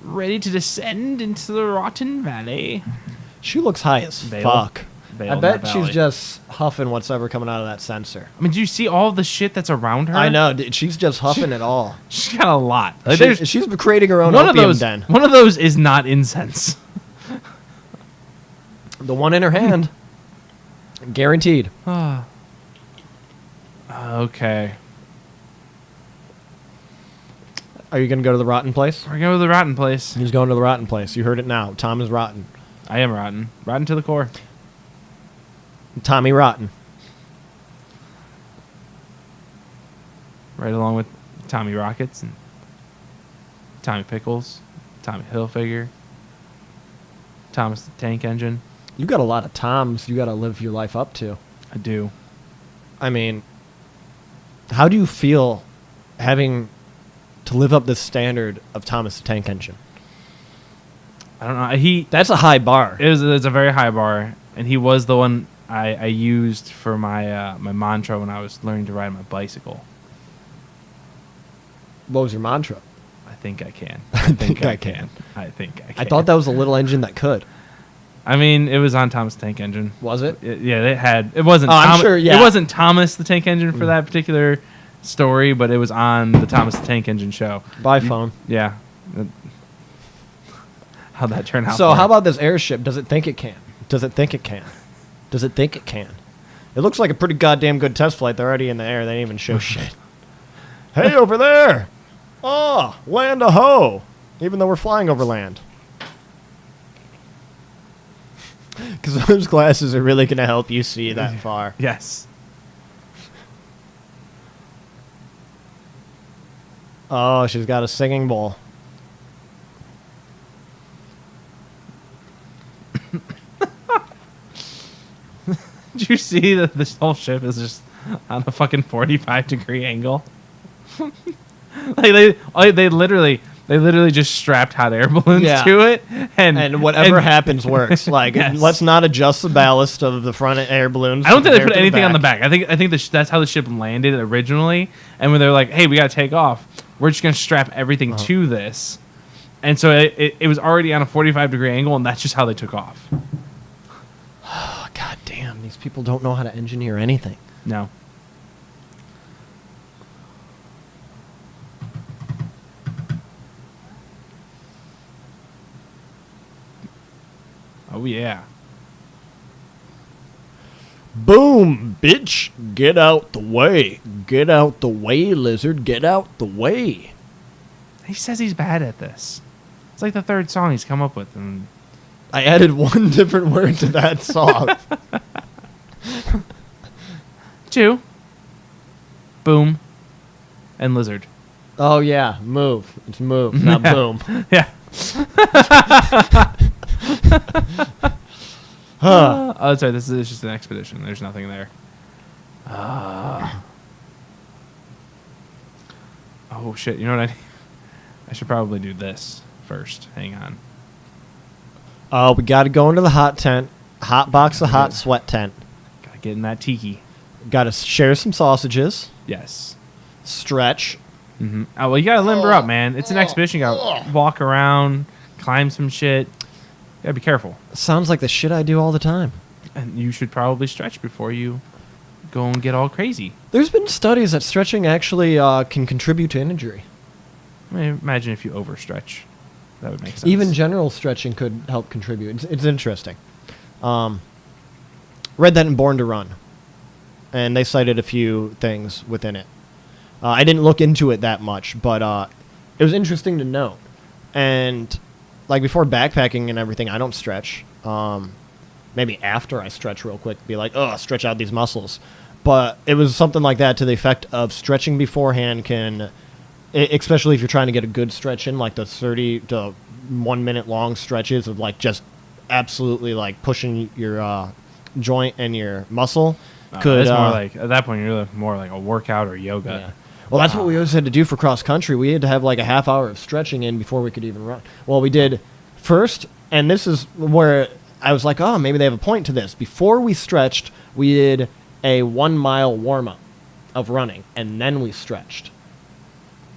Ready to descend into the Rotten Valley. She looks high as fuck. I bet she's just huffing what's ever coming out of that sensor. I mean, do you see all the shit that's around her? I know. She's just huffing it all. She's got a lot. Like she's creating her own opium den. One of those is not incense. The one in her hand. Guaranteed. Okay. Are you going to go to the rotten place? We're going to the rotten place. He's going to the rotten place. You heard it now. Tom is rotten. I am rotten. Rotten to the core. Tommy Rotten. Right along with Tommy Rockets and Tommy Pickles, Tommy Hilfiger, Thomas the Tank Engine. You got a lot of Toms you got to live your life up to. I do. I mean, how do you feel having to live up this standard of Thomas the Tank Engine? I don't know. That's a high bar. It's a very high bar, and he was the one I used for my my mantra when I was learning to ride my bicycle. What was your mantra? I think I can. I think I can. I think I can. I thought that was a little engine that could. I mean, it was on Thomas the Tank Engine. Was it? Yeah, it had. It wasn't. I'm sure. Yeah. It wasn't Thomas the Tank Engine for that particular story, but it was on the Thomas the Tank Engine show. By phone. Yeah. How'd that turn out? So how about this airship? Does it think it can? Does it think it can? Does it think it can? It looks like a pretty goddamn good test flight. They're already in the air. They didn't even show shit. Hey, over there! Oh, land a ho! Even though we're flying over land. Because those glasses are really going to help you see that far. Yes. Oh, she's got a singing bowl. Did you see that this whole ship is just on a fucking 45-degree angle? Like they literally just strapped hot air balloons to it, and whatever happens works. Like let's not adjust the ballast of the front air balloons. I don't think they put anything on the back. I think that's how the ship landed originally. And when they're like, "Hey, we gotta take off," we're just gonna strap everything to this. And so it was already on a 45-degree angle, and that's just how they took off. Oh, God damn, these people don't know how to engineer anything. No. Oh, yeah. Boom, bitch. Get out the way. Get out the way, lizard. Get out the way. He says he's bad at this. It's like the third song he's come up with. And I added one different word to that song. 2. Boom. And lizard. Oh, yeah. Move. It's move, not boom. Yeah. Oh, sorry. This is just an expedition. There's nothing there. Oh, shit. You know what I should probably do this first. Hang on. Oh, we got to go into the hot tent. Hot box of hot sweat tent. Gotta get in that tiki. Got to share some sausages. Yes. Stretch. Mm-hmm. Oh, well, you gotta limber up, man. It's an expedition. You gotta walk around, climb some shit. You gotta be careful. Sounds like the shit I do all the time. And you should probably stretch before you go and get all crazy. There's been studies that stretching actually can contribute to injury. I mean, imagine if you overstretch. That would make sense. Even general stretching could help contribute. It's interesting. Read that in Born to Run, and they cited a few things within it. I didn't look into it that much, but it was interesting to note. And like before backpacking and everything, I don't stretch. Maybe after I stretch real quick, be like, oh, stretch out these muscles. But it was something like that to the effect of stretching beforehand can, especially if you're trying to get a good stretch in, like the 30 to 1 minute long stretches of like just absolutely like pushing your joint and your muscle. It's more like, at that point, you're more like a workout or yoga. Yeah. Well, that's what we always had to do for cross country. We had to have like a half hour of stretching in before we could even run. Well, we did first, and this is where I was like, oh, maybe they have a point to this. Before we stretched, we did a 1 mile warm up of running, and then we stretched.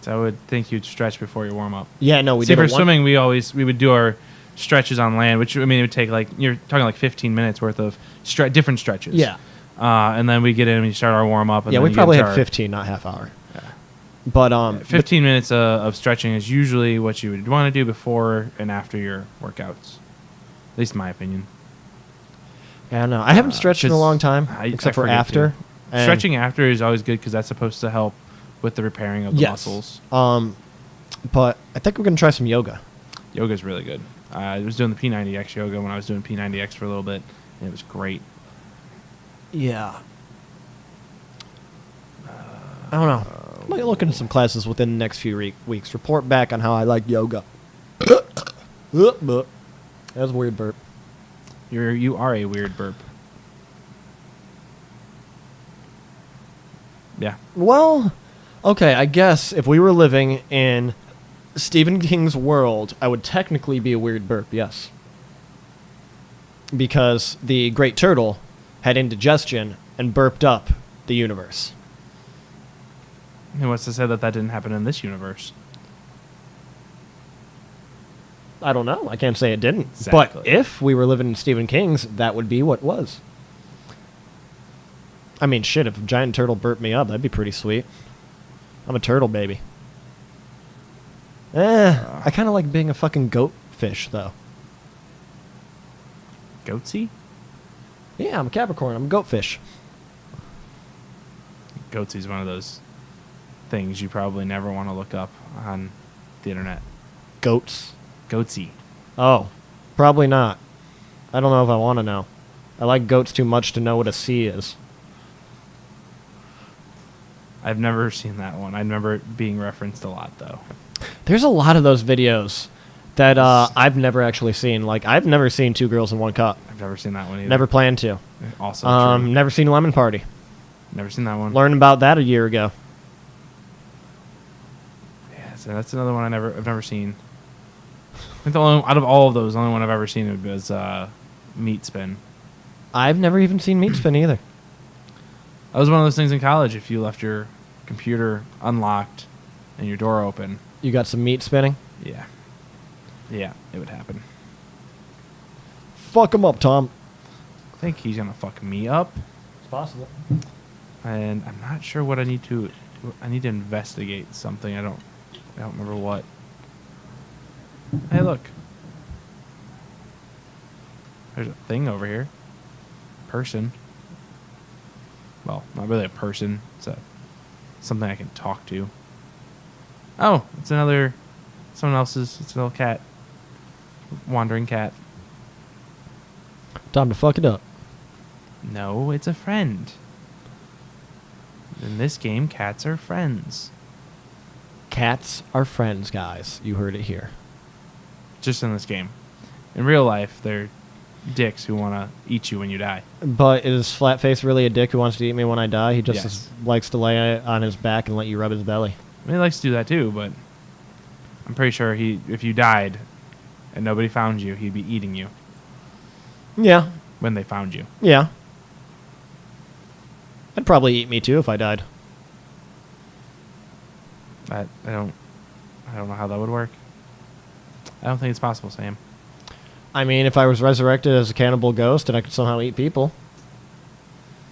So I would think you'd stretch before your warm up. Yeah, no, we See, did. for swimming, we would do our stretches on land, which I mean it would take like you're talking like 15 minutes worth of different stretches. Yeah. And then we get in and we start our warm up. Yeah, we probably had 15, not half hour. Yeah. But 15 minutes of stretching is usually what you would want to do before and after your workouts. At least in my opinion. Yeah, no, I haven't stretched in a long time, except for after. Too. Stretching after is always good because that's supposed to help with the repairing of the muscles. But I think we're gonna try some yoga. Yoga's really good. I was doing the P90X yoga when I was doing P90X for a little bit, and it was great. Yeah. I don't know. I might look into some classes within the next few weeks. Report back on how I like yoga. That was a weird burp. You are a weird burp. Yeah. Well, okay, I guess if we were living in Stephen King's world, I would technically be a weird burp, yes. Because the Great Turtle had indigestion and burped up the universe. And what's to say that didn't happen in this universe? I don't know. I can't say it didn't. Exactly. But if we were living in Stephen King's, that would be what was. I mean, shit, if a giant turtle burped me up, that'd be pretty sweet. I'm a turtle, baby. I kind of like being a fucking goat fish, though. Goatsy? Yeah, I'm a Capricorn. I'm a goat fish. Goatsy's one of those things you probably never want to look up on the internet. Goats? Goatsy. Oh, probably not. I don't know if I want to know. I like goats too much to know what a C is. I've never seen that one. I remember it being referenced a lot, though. There's a lot of those videos that I've never actually seen. Like, I've never seen Two Girls in One Cup. I've never seen that one either. Never planned to. Also true. Never seen Lemon Party. Never seen that one. Learned about that a year ago. Yeah, so that's another one I've never seen. I think the only, out of all of those, the only one I've ever seen was Meat Spin. I've never even seen Meat Spin either. That was one of those things in college. If you left your computer unlocked and your door open, You got some meat spinning? yeah, it would happen. Fuck him up, Tom. I think he's gonna fuck me up, It's possible. and I'm not sure what I need to. I need to investigate something. I don't remember what. Hey, look. There's a thing over here. Person. Well, not really a person. It's something I can talk to. Oh, it's someone else's. It's a little cat. Wandering cat. Time to fuck it up. No, it's a friend. In this game, cats are friends. Cats are friends, guys. You heard it here. Just in this game. In real life, they're dicks who want to eat you when you die. But is Flatface really a dick who wants to eat me when I die? He just Yes. likes to lay on his back and let you rub his belly. I mean, he likes to do that too, but I'm pretty sure if you died and nobody found you, he'd be eating you Yeah. when they found you. Yeah. I'd probably eat me too if I died. I don't know how that would work. I don't think it's possible, Sam. I mean, if I was resurrected as a cannibal ghost and I could somehow eat people.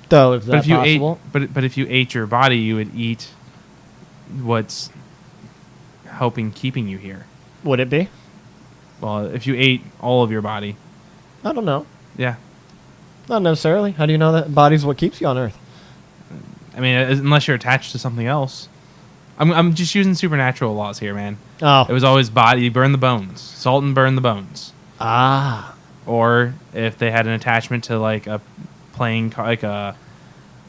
Though, if that's possible. But if you ate your body, you would eat what's keeping you here. Would it be? Well, if you ate all of your body, I don't know. yeah. Not necessarily. How do you know that body's what keeps you on Earth? I mean, unless you're attached to something else. I'm just using supernatural laws here, man. Oh. It was always body, burn the bones. Salt and burn the bones. Ah. Or if they had an attachment to like a like a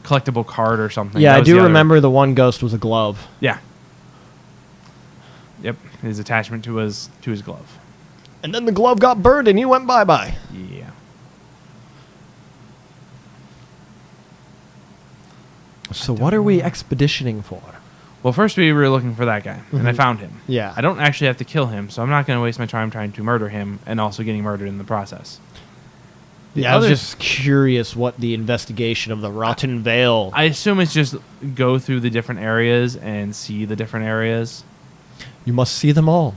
collectible card or something. Yeah, That I was do the other- remember the one ghost was a glove. Yeah. Yep, his attachment to his glove. And then the glove got burned and he went bye-bye. Yeah. So what are we expeditioning for? Well, first we were looking for that guy, and I Mhm. found him. Yeah. I don't actually have to kill him, so I'm not going to waste my time trying to murder him and also getting murdered in the process. Yeah, I was just curious what the investigation of the Rotten Vale. I assume it's just go through the different areas and see the different areas. You must see them all.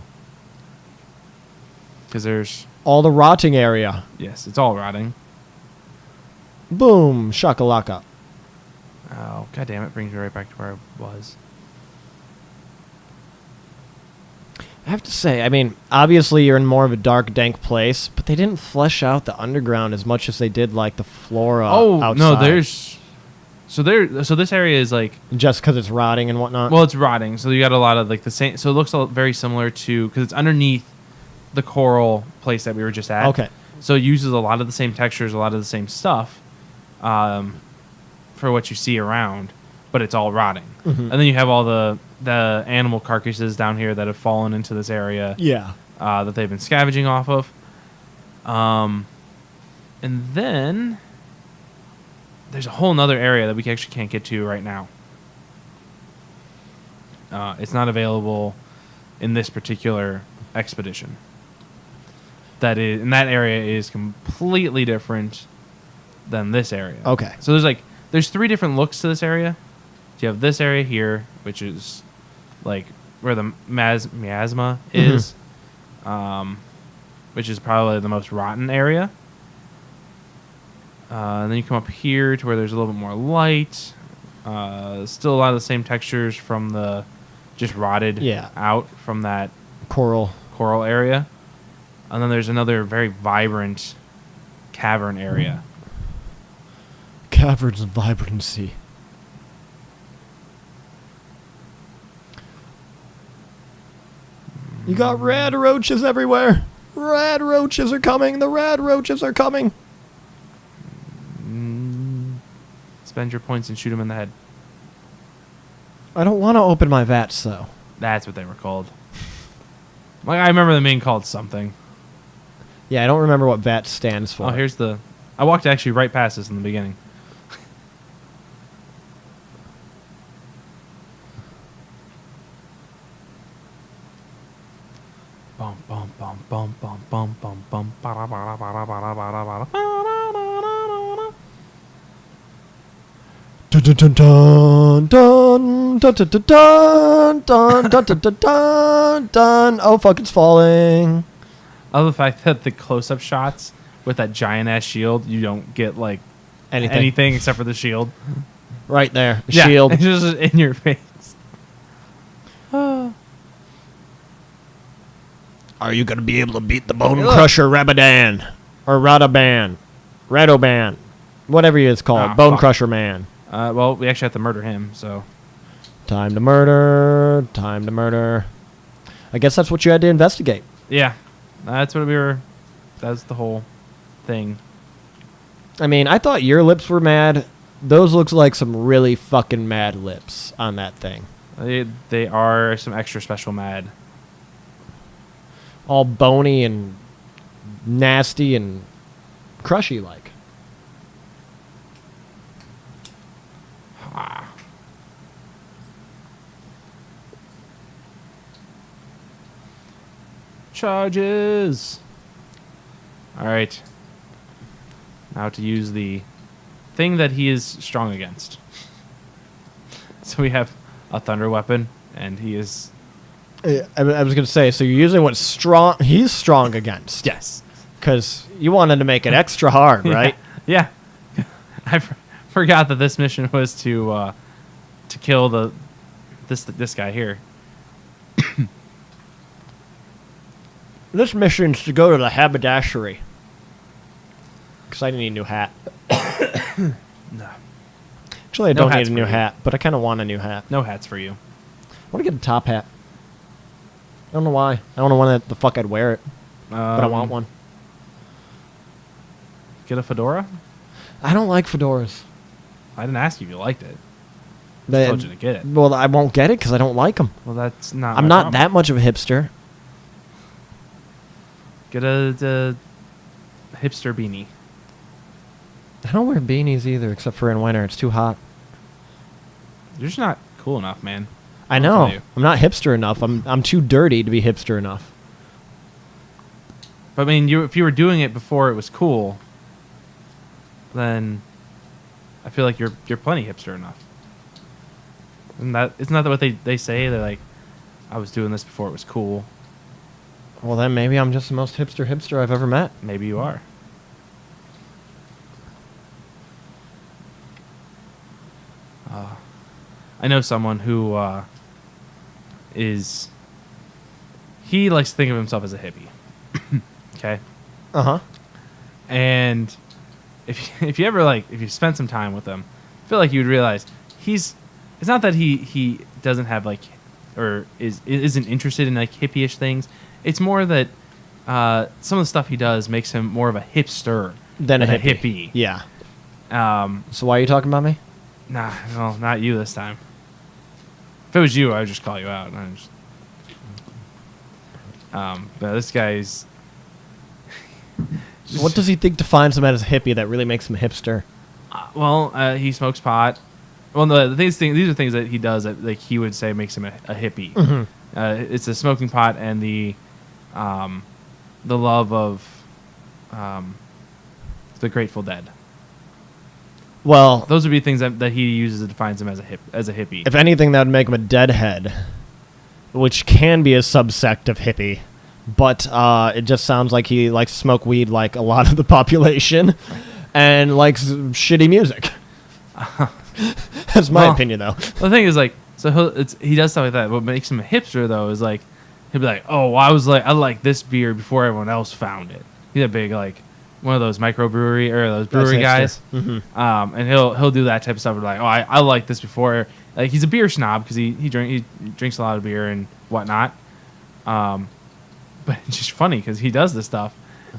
Because there's... all the rotting area. Yes, it's all rotting. Boom. Shakalaka. Oh, god damn it. Brings me right back to where I was. I have to say, I mean, obviously you're in more of a dark, dank place, but they didn't flesh out the underground as much as they did, like, the flora outside. No, there's... So this area is like... just because it's rotting and whatnot? Well, it's rotting, so you got a lot of, like, the same... So it looks very similar to... Because it's underneath the coral place that we were just at. Okay. So it uses a lot of the same textures, a lot of the same stuff for what you see around, but it's all rotting. Mm-hmm. And then you have all the animal carcasses down here that have fallen into this area. Yeah. That they've been scavenging off of. And then there's a whole nother area that we actually can't get to right now. It's not available in this particular expedition. That area is completely different than this area. Okay. So there's 3 different looks to this area. So you have this area here, which is like where the miasma is, which is probably the most rotten area. And then you come up here to where there's a little bit more light. Still a lot of the same textures from the just rotted out from that coral area. And then there's another very vibrant cavern area. Caverns of vibrancy. You got rad roaches everywhere. Rad roaches are coming. The rad roaches are coming. Spend your points and shoot them in the head. I don't want to open my vats, though. That's what they were called. Like, I remember them being called something. Yeah, I don't remember what VAT stands for. Oh, here's the... I walked actually right past this in the beginning. Bum bum bum bum bum bum bum bum ba ba ba ba ba ba ba. Dun dun dun dun dun dun dun dun dun dun dun dun dun. Oh fuck! It's falling. I love the fact that the close-up shots with that giant ass shield, you don't get like anything except for the shield. Right there, the shield. It's just in your face. Are you gonna be able to beat the Bone Crusher Rabadan or Radoban, whatever he is called, Bone Crusher Man? Well, we actually have to murder him, so. Time to murder. Time to murder. I guess that's what you had to investigate. Yeah, that's what we were. That's the whole thing. I mean, I thought your lips were mad. Those looks like some really fucking mad lips on that thing. They are some extra special mad. All bony and nasty and crushy like. Charges. All right. Now to use the thing that he is strong against. So we have a thunder weapon, and he is... I was going to say, so you're using what's strong. He's strong against. Yes. Because you wanted to make it extra hard, right? Yeah. I forgot that this mission was to kill this guy here. This mission's to go to the haberdashery. Because I need a new hat. No. Actually, I don't need a new hat, but I kind of want a new hat. No hats for you. I want to get a top hat. I don't know why. I don't know when the fuck I'd wear it. But I want one. Get a fedora? I don't like fedoras. I didn't ask you if you liked it. I told you to get it. Well, I won't get it because I don't like them. Well, that's not. I'm not that much of a hipster. Get a hipster beanie. I don't wear beanies either, except for in winter. It's too hot. You're just not cool enough, man. I know. I'm not hipster enough. I'm too dirty to be hipster enough. But I mean, if you were doing it before it was cool, then I feel like you're plenty hipster enough. And isn't that what they say? They're like, I was doing this before it was cool. Well, then maybe I'm just the most hipster I've ever met. Maybe you are. I know someone who he likes to think of himself as a hippie. Okay? Uh-huh. And if you ever if you spend some time with him, I feel like you would realize it's not that he doesn't have or isn't interested in hippie-ish things. It's more that some of the stuff he does makes him more of a hipster Than a hippie. Yeah. So why are you talking about me? Nah, well, not you this time. If it was you, I would just call you out. But this guy's... What does he think defines him as a hippie that really makes him a hipster? He smokes pot. Well, no, these are things that he does that he would say makes him a hippie. Mm-hmm. It's the smoking pot and the love of the Grateful Dead. Well, Those would be things that he uses that defines him as a hippie. if anything, that would make him a deadhead, which can be a subsect of hippie. But it just sounds like he likes to smoke weed like a lot of the population and likes shitty music. That's my opinion, though. The thing is, he does stuff like that. What makes him a hipster, though, is he'll be like, oh, I like this beer before everyone else found it. He's a big one of those microbrewery or those brewery guys. Mm-hmm. And he'll do that type of stuff. Like, oh, I like this before. He's a beer snob because he drinks a lot of beer and whatnot. But it's just funny because he does this stuff,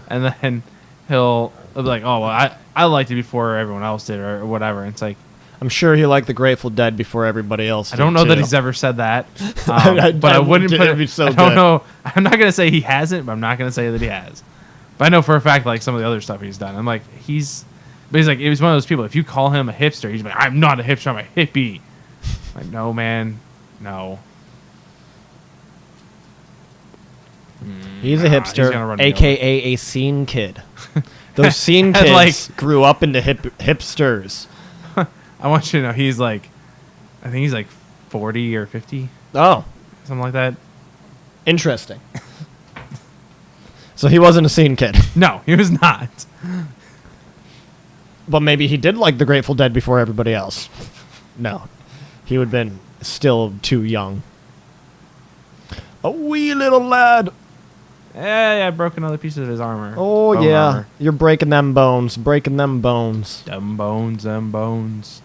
and then he'll be like, oh, well, I liked it before everyone else did or whatever. And it's like, I'm sure he liked the Grateful Dead before everybody else did, I don't know too. that he's ever said that, but I wouldn't put it. So I don't know. I'm not gonna say he hasn't, but I'm not gonna say that he has. But I know for a fact, some of the other stuff he's done. I'm like, but he's like, it was one of those people. If you call him a hipster, he's like, I'm not a hipster, I'm a hippie. Like, no, man, no. He's a hipster, a.k.a. a scene kid. Those scene And, kids grew up into hipsters. I want you to know he's I think he's 40 or 50, Oh, something like that. interesting. So he wasn't a scene kid. No, he was not. But maybe he did like the Grateful Dead before everybody else. No. He would have been still too young. A wee little lad. Yeah, I broke another piece of his armor. Oh, Bone yeah. armor. You're breaking them bones. Breaking them bones. Them bones, them bones.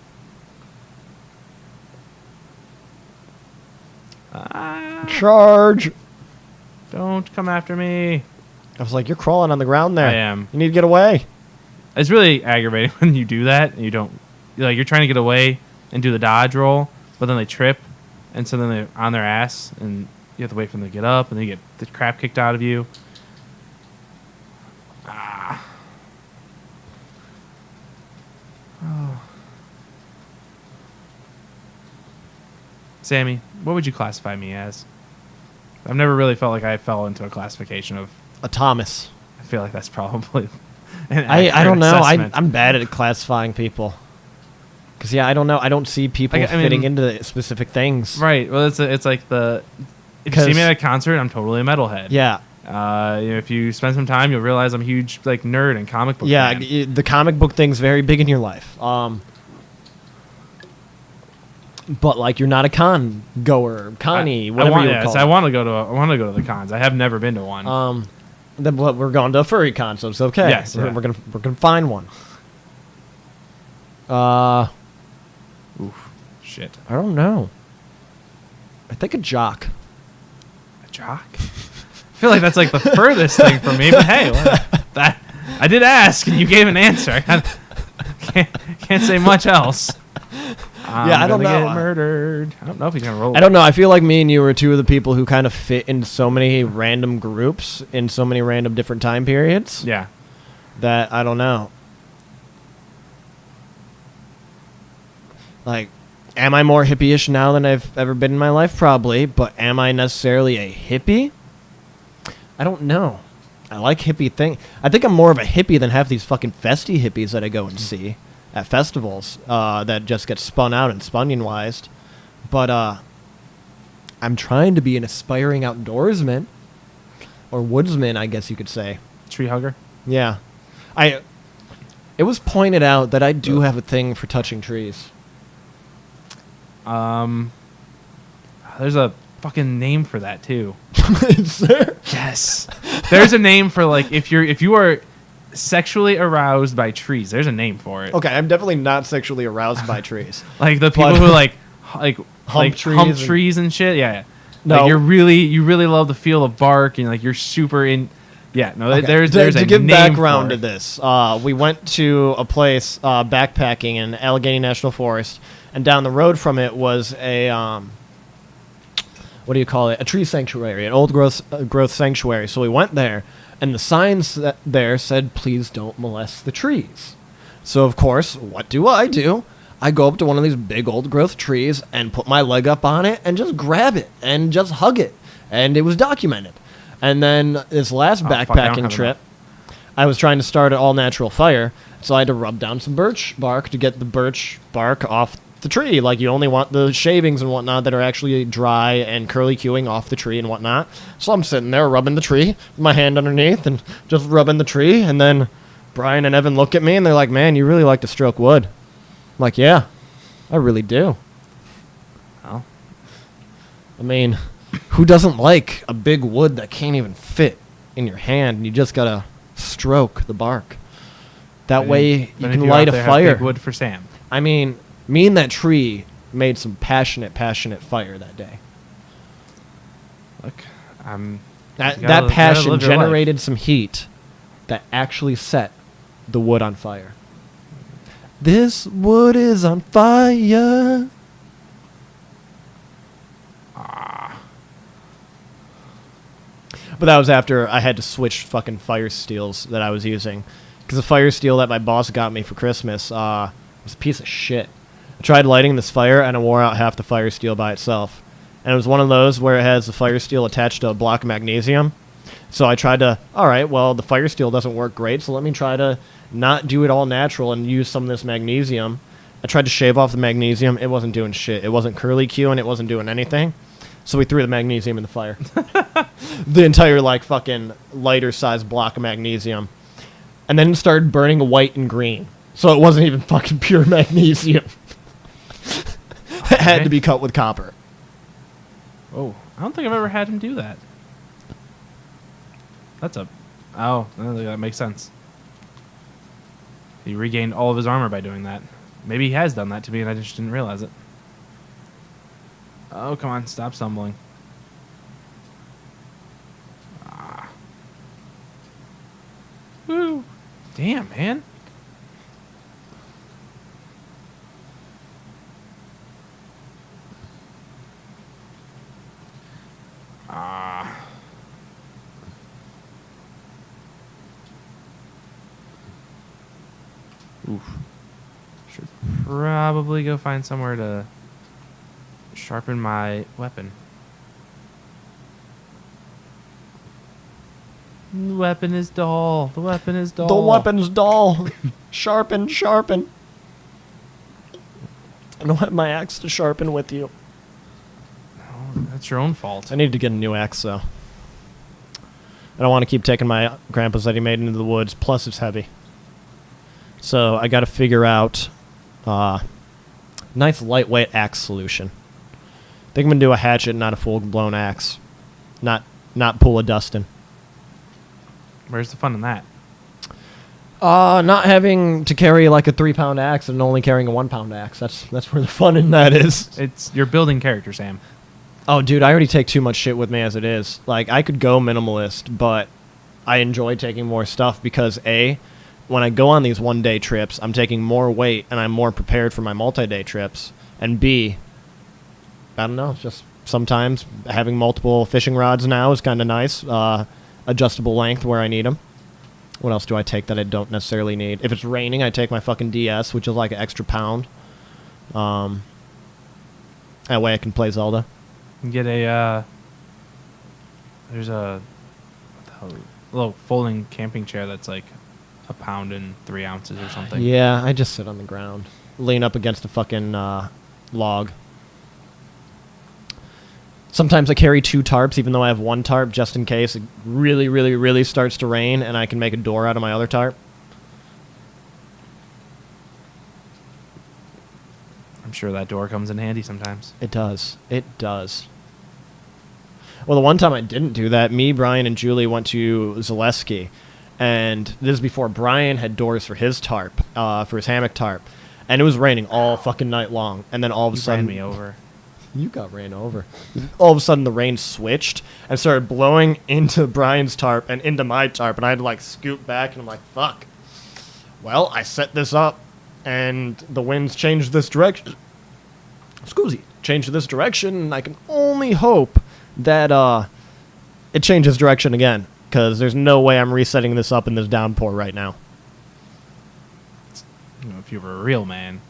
Charge. Don't come after me. I was like, you're crawling on the ground there. I am. You need to get away. It's really aggravating when you do that and you don't. You're trying to get away and do the dodge roll, but then they trip, and so then they're on their ass, and you have to wait for them to get up, and then you get the crap kicked out of you. Oh. Sammy, what would you classify me as? I've never really felt like I fell into a classification of. A Thomas. I feel like that's probably. An I don't know. assessment. I'm bad at classifying people. Because, I don't know. I don't see people fitting into specific things. Right. Well, it's like the. If you see me at a concert, I'm totally a metalhead. Yeah. If you spend some time, you'll realize I'm a huge nerd and comic book fan. The comic book thing's very big in your life. But you're not a con goer, connie, whatever you call it. I want to go to the cons. I have never been to one. Then we're going to a furry con, so it's okay. Yes, we're gonna find one. Oof, shit. I don't know. I think a jock. A jock? I feel like that's the furthest thing from me. But hey, that I did ask, and you gave an answer. I can't say much else. I don't know. Get murdered. I don't know if he's gonna roll. I don't know. I feel like me and you are two of the people who kind of fit into so many random groups in so many random different time periods. Yeah. That I don't know. Am I more hippie-ish now than I've ever been in my life? Probably. But am I necessarily a hippie? I don't know. I like hippie thing. I think I'm more of a hippie than half these fucking festy hippies that I go and see at festivals that just get spun out and spunnion-wised. But I'm trying to be an aspiring outdoorsman. Or woodsman, I guess you could say. Tree hugger. Yeah. It was pointed out that I do have a thing for touching trees. There's a fucking name for that too. Is there? Yes. There's a name for like if you are sexually aroused by trees. There's a name for it. Okay, I'm definitely not sexually aroused by trees. Like the people who like hump trees trees and shit. Yeah. No. Like you really love the feel of bark and like you're super in. Yeah. No. Okay. There's to a give name background for to it. this. We went to a place backpacking in Allegheny National Forest, and down the road from it was a what do you call it? A tree sanctuary, an old growth sanctuary. So we went there, and the signs there said, "Please don't molest the trees." So of course, what do? I go up to one of these big old growth trees and put my leg up on it and just grab it and just hug it, and it was documented. And then this last backpacking trip, I was trying to start an all-natural fire, so I had to rub down some birch bark to get the birch bark off the tree. Like, you only want the shavings and whatnot that are actually dry and curly-cueing off the tree and whatnot. So I'm sitting there rubbing the tree with my hand underneath and just rubbing the tree, and then Brian and Evan look at me and they're like, "Man, you really like to stroke wood." I'm like, "Yeah, I really do." Oh. I mean, who doesn't like a big wood that can't even fit in your hand and you just gotta stroke the bark? That way you can light a fire. Big wood for Sam. I mean, me and that tree made some passionate fire that day. Look, That passion generated some heat that actually set the wood on fire. This wood is on fire. But that was after I had to switch fucking fire steels that I was using. Because the fire steel that my boss got me for Christmas was a piece of shit. I tried lighting this fire and it wore out half the fire steel by itself. And it was one of those where it has the fire steel attached to a block of magnesium. So I tried to, alright, well, the fire steel doesn't work great, so let me try to not do it all natural and use some of this magnesium. I tried to shave off the magnesium. It wasn't doing shit. It wasn't curly Q and it wasn't doing anything. So we threw the magnesium in the fire. The entire, like, fucking lighter-sized block of magnesium. And then it started burning white and green. So it wasn't even fucking pure magnesium. It had to be cut with copper. Oh, I don't think I've ever had him do that. Oh, that makes sense. He regained all of his armor by doing that. Maybe he has done that to me and I just didn't realize it. Oh, come on, stop stumbling. Woo. Damn, man. Oof. Should probably go find somewhere to sharpen my weapon. The weapon is dull. The weapon is dull. The weapon's dull. Sharpen. I don't have my axe to sharpen with you. Oh, that's your own fault. I need to get a new axe, though. I don't want to keep taking my grandpa's that he made into the woods, plus it's heavy. So I got to figure out nice lightweight axe solution. I think I'm going to do a hatchet, not a full-blown axe. Not pull a Dustin. Where's the fun in that? Not having to carry like a 3-pound axe and only carrying a 1-pound axe. That's where the fun in that is. You're building character, Sam. Oh, dude, I already take too much shit with me as it is. Like, I could go minimalist, but I enjoy taking more stuff because, A, when I go on these one-day trips, I'm taking more weight and I'm more prepared for my multi-day trips. And B, I don't know, it's just sometimes having multiple fishing rods now is kind of nice. Adjustable length where I need them. What else do I take that I don't necessarily need? If it's raining, I take my fucking DS, which is like an extra pound. That way I can play Zelda. Get a, there's a, what the hell? little folding camping chair that's like a pound and 3 ounces or something. Yeah, I just sit on the ground, lean up against a fucking log. Sometimes I carry 2 tarps, even though I have 1 tarp, just in case it really, really, really starts to rain, and I can make a door out of my other tarp. I'm sure that door comes in handy sometimes. It does. It does. Well, the one time I didn't do that, me, Brian, and Julie went to Zaleski, and this is before Brian had doors for his tarp, for his hammock tarp, and it was raining all fucking night long, and then all of a You sudden... ran me over. You got ran over. All of a sudden, the rain switched and started blowing into Brian's tarp and into my tarp, and I had to, like, scoot back, and I'm like, fuck. Well, I set this up, and the winds changed this direction. Excuse me. Changed this direction, and I can only hope that it changes direction again, because there's no way I'm resetting this up in this downpour right now. You know, if you were a real man.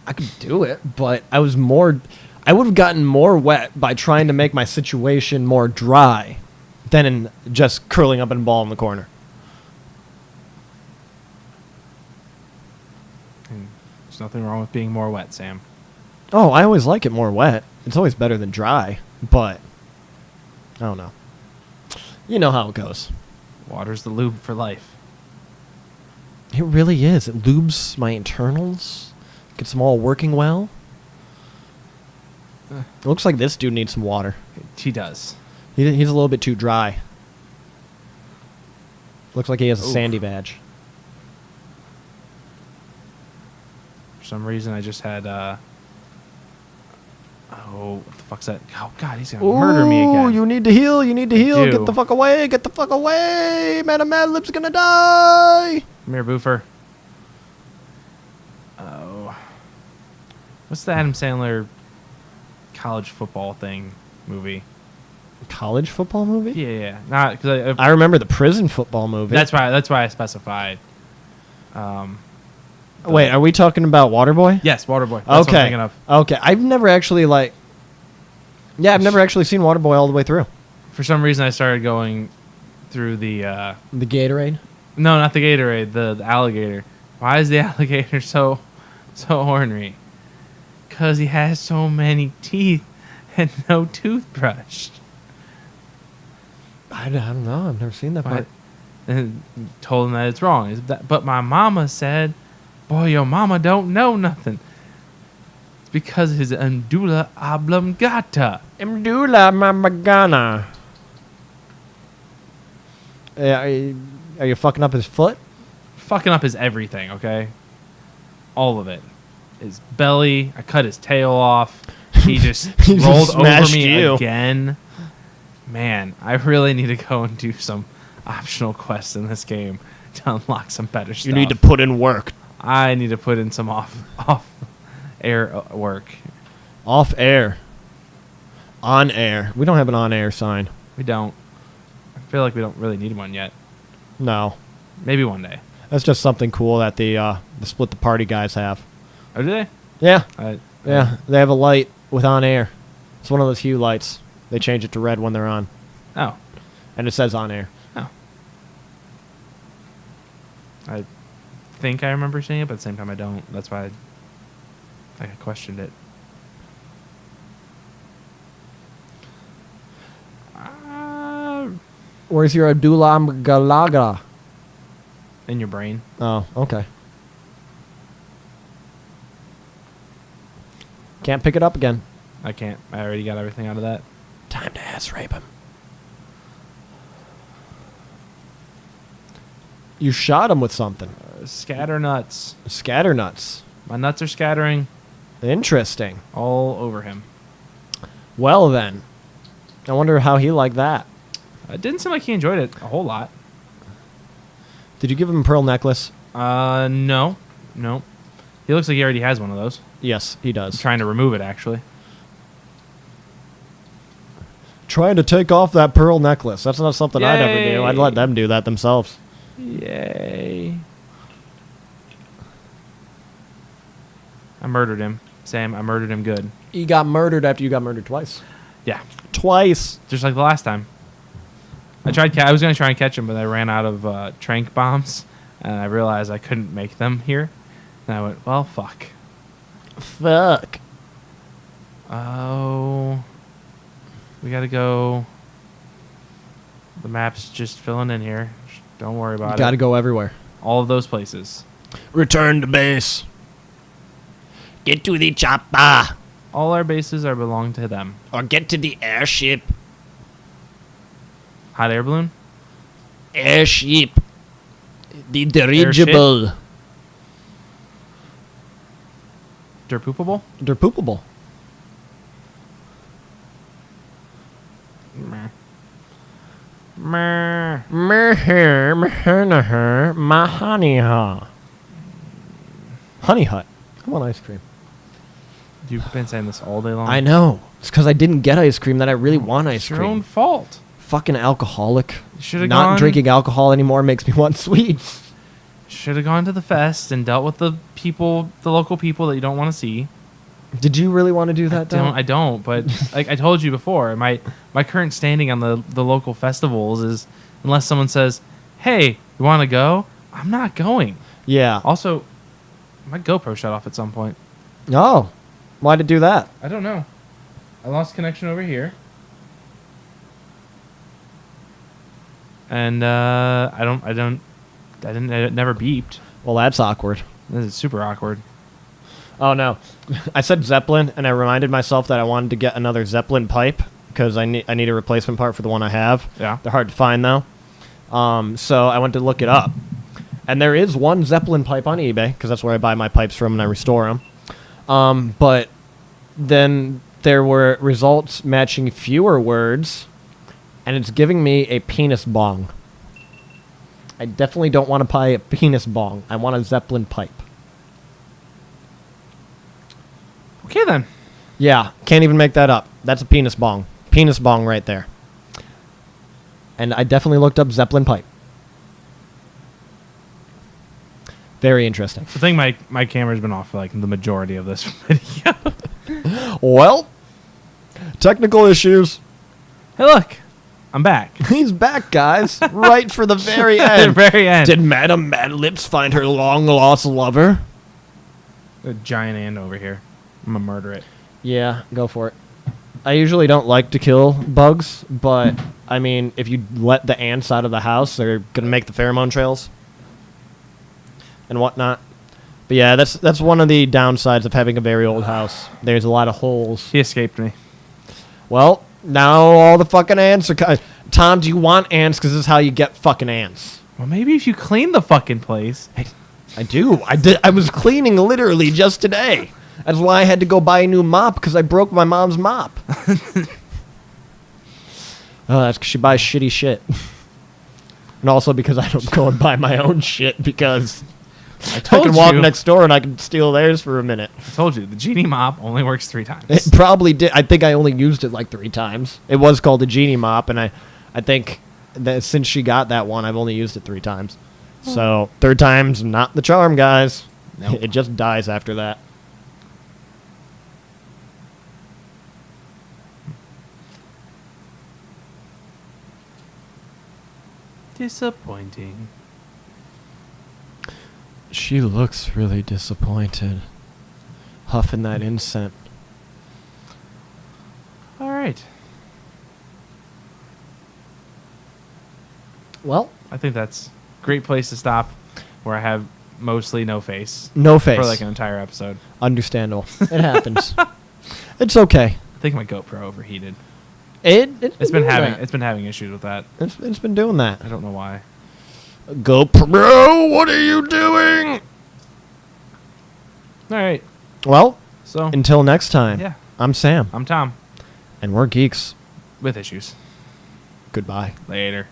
I could do it, but I would have gotten more wet by trying to make my situation more dry than in just curling up in a ball in the corner. There's nothing wrong with being more wet, Sam. Oh, I always like it more wet. It's always better than dry, but I don't know. You know how it goes. Water's the lube for life. It really is. It lubes my internals. Gets them all working well. It looks like this dude needs some water. He does. He's a little bit too dry. Looks like he has a Oof. sandy badge. For some reason, I just had, oh, what the fuck's that? Oh, God, he's gonna murder me again. You need to heal. You need to heal. do. Get the fuck away. Get the fuck away. Man, a Mad Lib's gonna die. Come here, Boofer. Oh. What's the Adam Sandler college football thing movie? College football movie? Yeah. Not because I remember the prison football movie. That's why I specified. Wait, are we talking about Waterboy? Yes, Waterboy. That's Okay. what I'm thinking of. Okay. I've never actually I've never actually seen Waterboy all the way through. For some reason, I started going through the. The Gatorade? No, not the Gatorade. The alligator. Why is the alligator so ornery? Because he has so many teeth and no toothbrush. I don't know. I've never seen that part. And told him that it's wrong. But my mama said, boy, your mama don't know nothing. It's because his undula oblongata. Imdula mamagana. Are you fucking up his foot? Fucking up his everything, okay? All of it. His belly. I cut his tail off. He just He just rolled over smashed me you. again. Man, I really need to go and do some optional quests in this game to unlock some better stuff. You need to put in work. I need to put in some off air work. Off air. On air. We don't have an on air sign. We don't. I feel like we don't really need one yet. No. Maybe one day. That's just something cool that the Split the Party guys have. Oh, do they? Yeah. I Yeah. They have a light with on air. It's one of those hue lights. They change it to red when they're on. Oh. And it says on air. Oh. I think I remember seeing it, but at the same time I don't. That's why I questioned it. Where's your Abdullah Galaga? In your brain. Oh, okay. Can't pick it up again. I can't. I already got everything out of that. Time to ass rape him. You shot him with something. Scatter nuts. Scatter nuts. My nuts are scattering Interesting. all over him. Well then. I wonder how he liked that. It didn't seem like he enjoyed it a whole lot. Did you give him a pearl necklace? No. He looks like he already has one of those. Yes, he I'm does. trying to remove it, actually. Trying to take off that pearl necklace. That's not something I'd ever do. Yay. I'd let them do that themselves. Yay. I murdered him. Sam, I murdered him good. You got murdered after you got murdered twice. Yeah. Twice. Just like the last time. I was gonna try and catch them, but I ran out of trank bombs, and I realized I couldn't make them here. And I went, well, fuck. Fuck. Oh, we gotta go. The map's just filling in here. Don't worry about it. Got to go everywhere. All of those places. Return to base. Get to the chopper. All our bases are belong to them. Or get to the airship. Hot air balloon? Airship. The dirigible. Derpoopable? They're poopable. Meh. My honey hut. Honey hut. I want ice cream. You've been saying this all day long. I know. It's because I didn't get ice cream that I really want ice It's your cream. own fault. Fucking alcoholic. You should have Not gone. drinking alcohol anymore makes me want sweets. Should have gone to the fest and dealt with the local people that you don't want to see. Did you really want to do that, though? I don't, but like I told you before, my current standing on the local festivals is unless someone says, "Hey, you want to go?" I'm not going. Yeah. Also, my GoPro shut off at some point. Oh. Why'd it do that? I don't know. I lost connection over here. And it never beeped. Well, that's awkward. This is super awkward. Oh, no. I said Zeppelin, and I reminded myself that I wanted to get another Zeppelin pipe because I need a replacement part for the one I have. Yeah. They're hard to find, though. So I went to look it up. And there is one Zeppelin pipe on eBay because that's where I buy my pipes from and I restore them. But then there were results matching fewer words, and it's giving me a penis bong. I definitely don't want to buy a penis bong. I want a Zeppelin pipe. Okay then. Yeah, can't even make that up. That's a penis bong. Penis bong right there. And I definitely looked up Zeppelin pipe. Very interesting. I think my camera's been off for like the majority of this video. Well, technical issues. Hey, look, I'm back. He's back, guys. Right for the very At the end. very end. Did Madame Mad Lips find her long-lost lover? A giant ant over here. I'm gonna murder it. Yeah, go for it. I usually don't like to kill bugs, but, I mean, if you let the ants out of the house, they're going to make the pheromone trails and whatnot. But yeah, that's one of the downsides of having a very old house. There's a lot of holes. He escaped me. Well, now all the fucking ants are... Tom, do you want ants? Because this is how you get fucking ants. Well, maybe if you clean the fucking place. I do. I was cleaning literally just today. That's why I had to go buy a new mop, because I broke my mom's mop. Oh, that's because she buys shitty shit. And also because I don't go and buy my own shit, because I can walk next door and I can steal theirs for a minute. I told you, the genie mop only works 3 times. It probably did. I think I only used it like 3 times. It was called the genie mop, and I think that since she got that one, I've only used it 3 times. So, 3rd time's not the charm, guys. Nope. It just dies after that. Disappointing. She looks really disappointed. Huffing that incense. All right. Well, I think that's a great place to stop where I have mostly no face. no face. For like an entire episode. Understandable. It happens. It's okay. I think my GoPro overheated. It's been having issues with that. It's been doing that. I don't know why. GoPro, what are you doing? All right. Well, So until next time. yeah, I'm Sam, I'm Tom and we're geeks. with issues. Goodbye. Later.